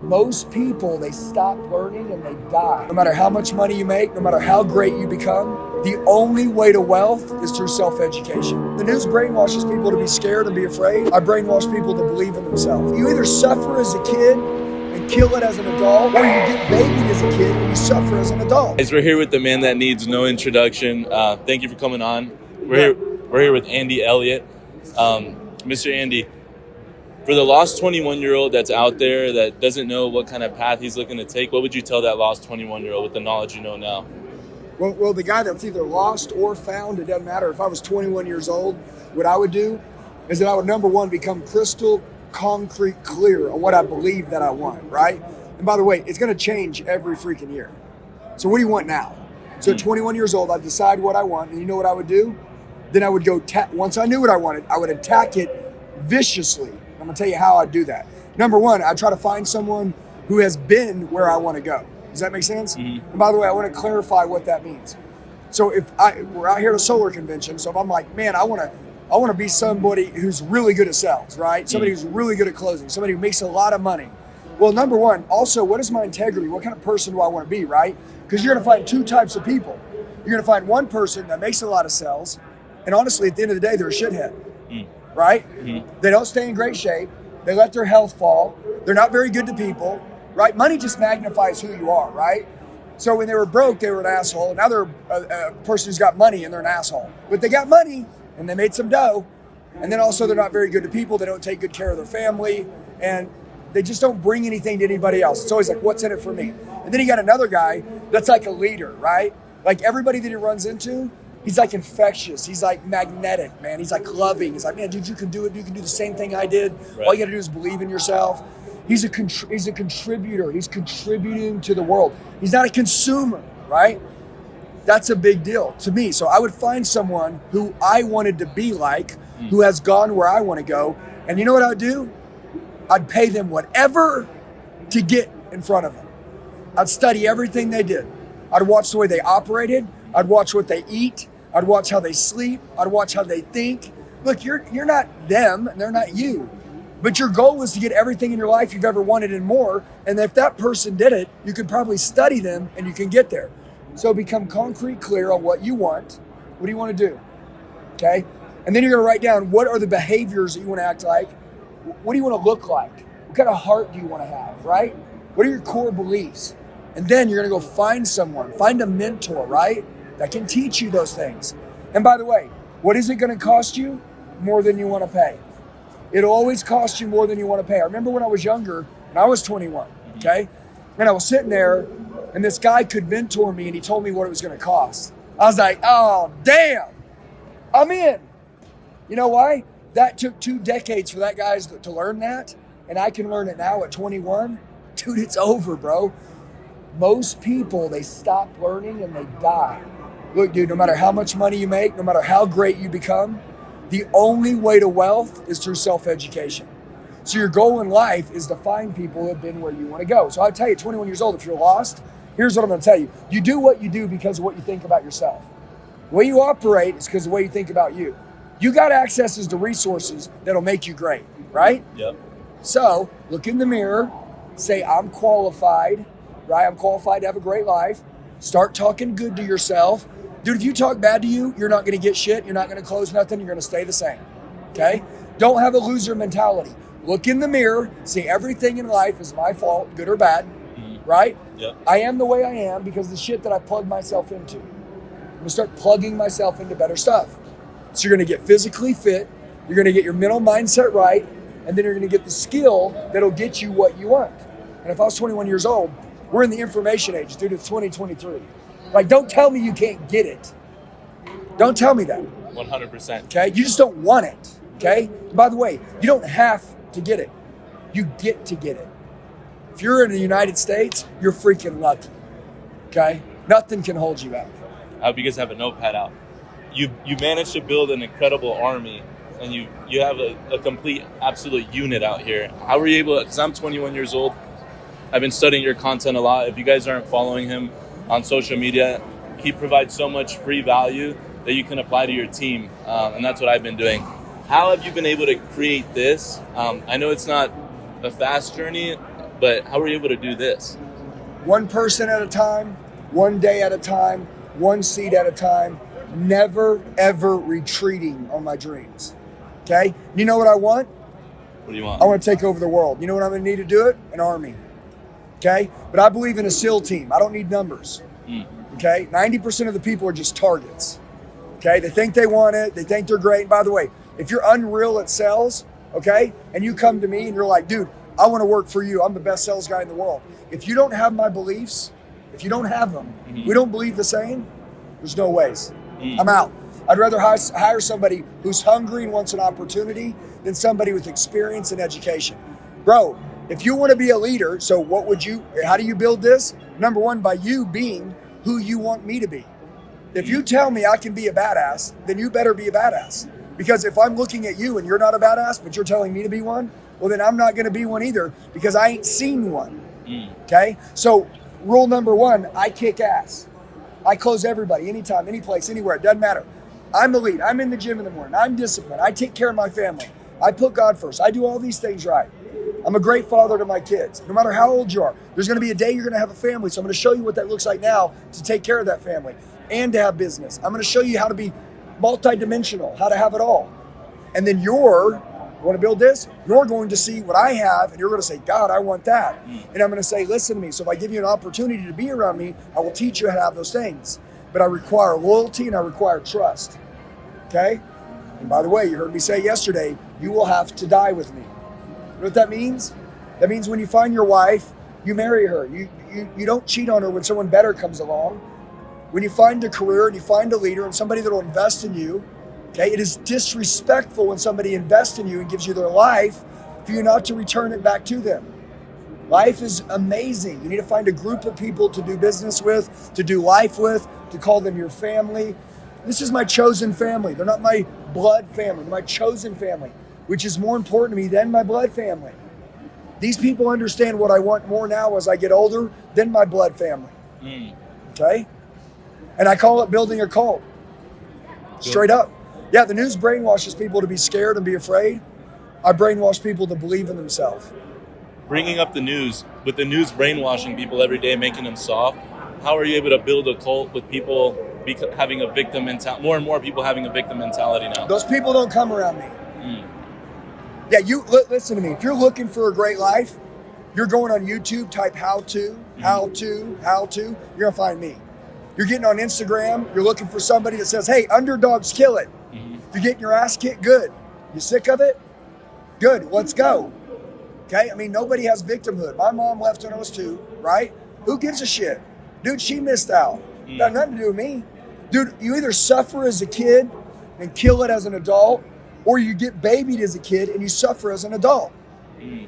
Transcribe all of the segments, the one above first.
Most people, they stop learning and they die. No matter how much money you make, no matter how great you become, the only way to wealth is through self-education. The news brainwashes people to be scared and be afraid. I brainwash people to believe in themselves. You either suffer as a kid and kill it as an adult, or you get babied as a kid and you suffer as an adult. Guys, we're here with the man that needs no introduction. Thank you for coming on. We're here with Andy Elliott. Mr. Andy, for the lost 21-year-old that's out there that doesn't know what kind of path he's looking to take, what would you tell that lost 21-year-old with the knowledge you know now? Well, the guy that's either lost or found, it doesn't matter. If I was 21 years old, what I would do is that I would, number one, become crystal concrete clear on what I believe that I want, right? And by the way, it's going to change every freaking year. So what do you want now? So at 21 years old, I decide what I want, and you know what I would do? Then I would go, once I knew what I wanted, I would attack it viciously. I'm going to tell you how I'd do that. Number one, I'd try to find someone who has been where I want to go. Does that make sense? Mm-hmm. And by the way, I want to clarify what that means. So we're out here at a solar convention, so if I'm like, man, I want to be somebody who's really good at sales, right? Somebody who's really good at closing, somebody who makes a lot of money. Well, number one, also, what is my integrity? What kind of person do I want to be, right? Because you're going to find two types of people. You're going to find one person that makes a lot of sales, and honestly, at the end of the day, they're a shithead, right? Mm-hmm. They don't stay in great shape. They let their health fall. They're not very good to people, right? Money just magnifies who you are, right? So when they were broke, they were an asshole. And now they're a person who's got money and they're an asshole. But they got money and they made some dough. And then also they're not very good to people. They don't take good care of their family. And they just don't bring anything to anybody else. It's always like, what's in it for me? And then you got another guy that's like a leader, right? Like everybody that he runs into, he's like infectious. He's like magnetic, man. He's like loving. He's like, man, dude, you can do it. You can do the same thing I did. Right. All you got to do is believe in yourself. He's a contributor. He's contributing to the world. He's not a consumer, right? That's a big deal to me. So I would find someone who I wanted to be like, who has gone where I want to go. And you know what I would do? I'd pay them whatever to get in front of them. I'd study everything they did. I'd watch the way they operated. I'd watch what they eat. I'd watch how they sleep. I'd watch how they think. Look, you're not them, and they're not you. But your goal is to get everything in your life you've ever wanted and more. And if that person did it, you can probably study them and you can get there. So become concrete clear on what you want. What do you want to do? Okay? And then you're going to write down what are the behaviors that you want to act like. What do you want to look like? What kind of heart do you want to have, right? What are your core beliefs? And then you're going to go find someone, find a mentor, right? That can teach you those things. And by the way, what is it going to cost you? More than you want to pay. It'll always cost you more than you want to pay. I remember when I was younger, and I was 21, okay? And I was sitting there, and this guy could mentor me, and he told me what it was going to cost. I was like, oh, damn, I'm in. You know why? That took 2 decades for that guy to learn that, and I can learn it now at 21. Dude, it's over, bro. Most people, they stop learning and they die. Look, dude, no matter how much money you make, no matter how great you become, the only way to wealth is through self-education. So your goal in life is to find people who have been where you want to go. So I'll tell you, 21 years old, if you're lost, here's what I'm going to tell you. You do what you do because of what you think about yourself. The way you operate is because of the way you think about you. You got access to resources that'll make you great, right? Yep. So look in the mirror, say, I'm qualified, right? I'm qualified to have a great life. Start talking good to yourself. Dude, if you talk bad to you, you're not going to get shit. You're not going to close nothing. You're going to stay the same, okay? Don't have a loser mentality. Look in the mirror, see everything in life is my fault, good or bad, right? Yep. I am the way I am because of the shit that I plugged myself into. I'm going to start plugging myself into better stuff. So you're going to get physically fit, you're going to get your mental mindset right, and then you're going to get the skill that'll get you what you want. And if I was 21 years old, we're in the information age, dude, it's 2023. Like, don't tell me you can't get it. Don't tell me that. 100%. Okay? You just don't want it. Okay? And by the way, you don't have to get it. You get to get it. If you're in the United States, you're freaking lucky. Okay? Nothing can hold you back. I hope you guys have a notepad out. You managed to build an incredible army, and you have a complete, absolute unit out here. How were you able to, because I'm 21 years old, I've been studying your content a lot. If you guys aren't following him on social media, he provides so much free value that you can apply to your team, and that's what I've been doing. How have you been able to create this? I know it's not a fast journey, but how were you able to do this? One person at a time, one day at a time, one seat at a time, never, ever retreating on my dreams. Okay? You know what I want? What do you want? I want to take over the world. You know what I'm going to need to do it? An army. Okay? But I believe in a SEAL team. I don't need numbers. Okay? 90% of the people are just targets. Okay? They think they want it. They think they're great. And by the way, if you're unreal at sales, okay, and you come to me and you're like, dude, I want to work for you. I'm the best sales guy in the world. If you don't have my beliefs, if you don't have them, we don't believe the same, there's no ways. I'm out. I'd rather hire somebody who's hungry and wants an opportunity than somebody with experience and education. Bro, if you want to be a leader, so how do you build this? Number one, by you being who you want me to be. If you tell me I can be a badass, then you better be a badass. Because if I'm looking at you and you're not a badass, but you're telling me to be one, well, then I'm not going to be one either because I ain't seen one. Okay? So rule number one, I kick ass. I close everybody, anytime, any place, anywhere. It doesn't matter. I'm the lead. I'm in the gym in the morning. I'm disciplined. I take care of my family. I put God first. I do all these things right. I'm a great father to my kids. No matter how old you are, there's going to be a day you're going to have a family. So I'm going to show you what that looks like now to take care of that family and to have business. I'm going to show you how to be multidimensional, how to have it all. And then you want to build this? You're going to see what I have, and you're going to say, God, I want that. And I'm going to say, listen to me. So if I give you an opportunity to be around me, I will teach you how to have those things. But I require loyalty and I require trust. Okay? And by the way, you heard me say yesterday, you will have to die with me. You know what that means? That means when you find your wife, you marry her. You don't cheat on her when someone better comes along. When you find a career and you find a leader and somebody that will invest in you, okay, it is disrespectful when somebody invests in you and gives you their life for you not to return it back to them. Life is amazing. You need to find a group of people to do business with, to do life with, to call them your family. This is my chosen family. They're not my blood family. They're my chosen family, which is more important to me than my blood family. These people understand what I want more now as I get older than my blood family. Okay? And I call it building a cult. Straight up. Yeah, the news brainwashes people to be scared and be afraid. I brainwash people to believe in themselves. Bringing up the news, with the news brainwashing people every day, making them soft, how are you able to build a cult with people having a victim mentality, more and more people having a victim mentality now? Those people don't come around me. Yeah, listen to me. If you're looking for a great life, you're going on YouTube, type how to, you're going to find me. You're getting on Instagram, you're looking for somebody that says, hey, underdogs kill it. If you're getting your ass kicked, good. You sick of it? Good, let's go. Okay, I mean, nobody has victimhood. My mom left when I was 2, right? Who gives a shit? Dude, she missed out. Got nothing to do with me. Dude, you either suffer as a kid and kill it as an adult, or you get babied as a kid and you suffer as an adult.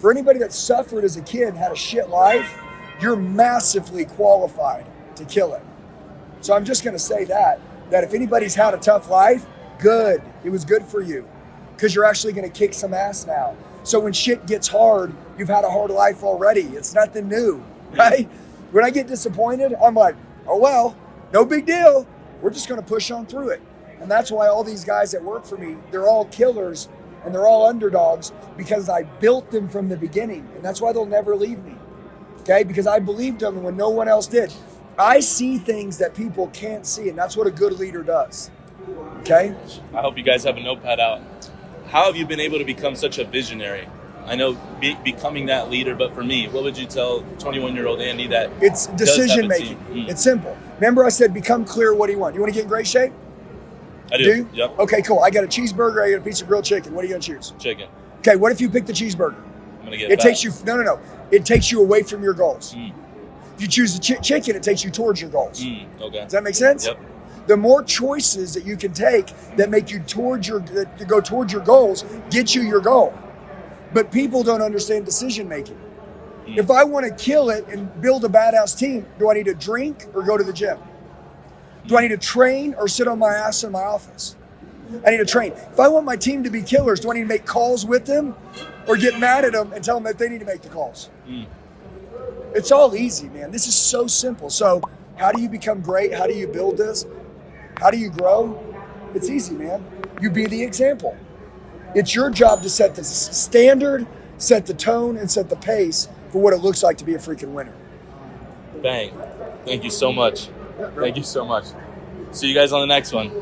For anybody that suffered as a kid and had a shit life, you're massively qualified to kill it. So I'm just going to say that if anybody's had a tough life, good. It was good for you because you're actually going to kick some ass now. So when shit gets hard, you've had a hard life already. It's nothing new, right? When I get disappointed, I'm like, oh, well, no big deal. We're just going to push on through it. And that's why all these guys that work for me, they're all killers and they're all underdogs because I built them from the beginning. And that's why they'll never leave me, okay? Because I believed them when no one else did. I see things that people can't see, and that's what a good leader does, okay? I hope you guys have a notepad out. How have you been able to become such a visionary? I know becoming that leader, but for me, what would you tell 21-year-old Andy that it's decision making? It's simple. Remember I said become clear what do you want. You want to get in great shape? I do. Yep. Okay, cool. I got a cheeseburger, I got a piece of grilled chicken. What are you going to choose? Chicken. Okay, what if you pick the cheeseburger? I'm going to get it takes you no. It takes you away from your goals. If you choose the chicken, it takes you towards your goals. Okay. Does that make sense? Yep. The more choices that you can take that make you go towards your goals, get you your goal. But people don't understand decision making. If I want to kill it and build a badass team, do I need to drink or go to the gym? Do I need to train or sit on my ass in my office? I need to train. If I want my team to be killers, do I need to make calls with them or get mad at them and tell them that they need to make the calls? It's all easy, man. This is so simple. So how do you become great? How do you build this? How do you grow? It's easy, man. You be the example. It's your job to set the standard, set the tone, and set the pace for what it looks like to be a freaking winner. Bang. Thank you so much. Yeah, bro. Thank you so much. See you guys on the next one.